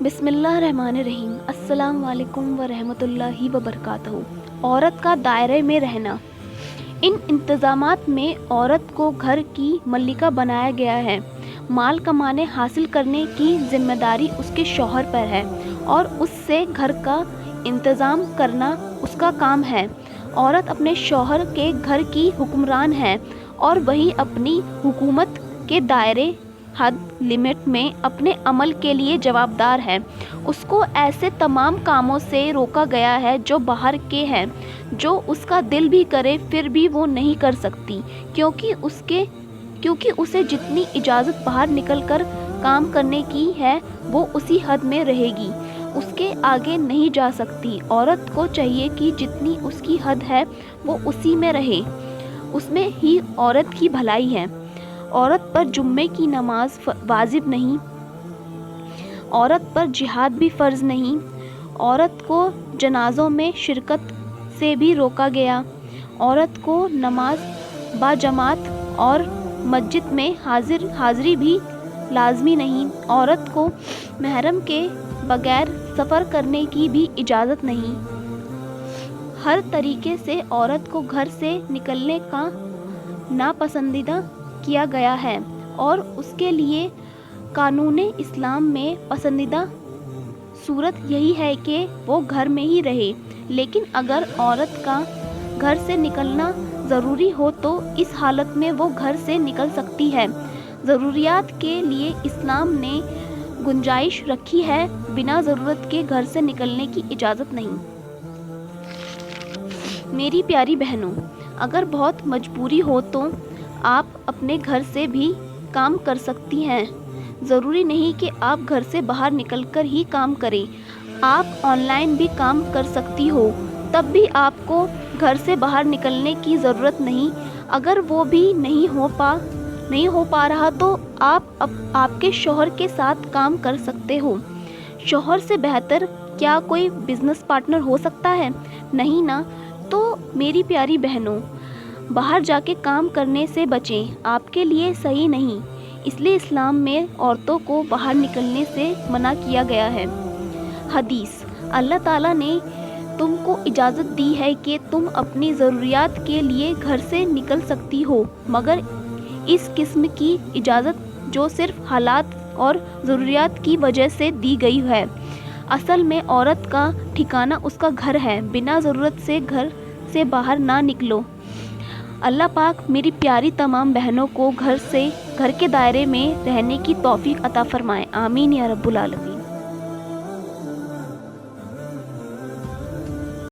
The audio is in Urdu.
بسم اللہ الرحمن الرحیم۔ السلام علیکم ورحمۃ اللہ وبرکاتہ۔ عورت کا دائرے میں رہنا۔ ان انتظامات میں عورت کو گھر کی ملکہ بنایا گیا ہے۔ مال کمانے حاصل کرنے کی ذمہ داری اس کے شوہر پر ہے اور اس سے گھر کا انتظام کرنا اس کا کام ہے۔ عورت اپنے شوہر کے گھر کی حکمران ہے اور وہی اپنی حکومت کے دائرے حد لمٹ میں اپنے عمل کے لیے جوابدار ہے۔ اس کو ایسے تمام کاموں سے روکا گیا ہے جو باہر کے ہیں، جو اس کا دل بھی کرے پھر بھی وہ نہیں کر سکتی، کیونکہ اسے جتنی اجازت باہر نکل کر کام کرنے کی ہے وہ اسی حد میں رہے گی، اس کے آگے نہیں جا سکتی۔ عورت کو چاہیے کہ جتنی اس کی حد ہے وہ اسی میں رہے، اس میں ہی عورت کی بھلائی ہے۔ عورت پر جمعے کی نماز واجب نہیں، عورت پر جہاد بھی فرض نہیں، عورت کو جنازوں میں شرکت سے بھی روکا گیا، عورت کو نماز باجماعت اور مسجد میں حاضری بھی لازمی نہیں، عورت کو محرم کے بغیر سفر کرنے کی بھی اجازت نہیں۔ ہر طریقے سے عورت کو گھر سے نکلنے کا ناپسندیدہ کیا گیا ہے اور اس کے لیے قانون اسلام میں پسندیدہ صورت یہی ہے کہ وہ گھر میں ہی رہے، لیکن اگر عورت کا گھر سے نکلنا ضروری ہو تو اس حالت میں وہ گھر سے نکل سکتی ہے۔ ضروریات کے لیے اسلام نے گنجائش رکھی ہے، بنا ضرورت کے گھر سے نکلنے کی اجازت نہیں۔ میری پیاری بہنوں، اگر بہت مجبوری ہو تو آپ اپنے گھر سے بھی کام کر سکتی ہیں۔ ضروری نہیں کہ آپ گھر سے باہر نکل کر ہی کام کریں، آپ آن لائن بھی کام کر سکتی ہو، تب بھی آپ کو گھر سے باہر نکلنے کی ضرورت نہیں۔ اگر وہ بھی نہیں ہو پا رہا تو آپ کے شوہر کے ساتھ کام کر سکتے ہو۔ شوہر سے بہتر کیا کوئی بزنس پارٹنر ہو سکتا ہے؟ نہیں نا۔ تو میری پیاری بہنوں، باہر جا کے کام کرنے سے بچیں، آپ کے لیے صحیح نہیں، اس لیے اسلام میں عورتوں کو باہر نکلنے سے منع کیا گیا ہے۔ حدیث: اللہ تعالیٰ نے تم کو اجازت دی ہے کہ تم اپنی ضروریات کے لیے گھر سے نکل سکتی ہو، مگر اس قسم کی اجازت جو صرف حالات اور ضروریات کی وجہ سے دی گئی ہے۔ اصل میں عورت کا ٹھکانہ اس کا گھر ہے، بنا ضرورت سے گھر سے باہر نہ نکلو۔ اللہ پاک میری پیاری تمام بہنوں کو گھر کے دائرے میں رہنے کی توفیق عطا فرمائے، آمین یا رب العالمین۔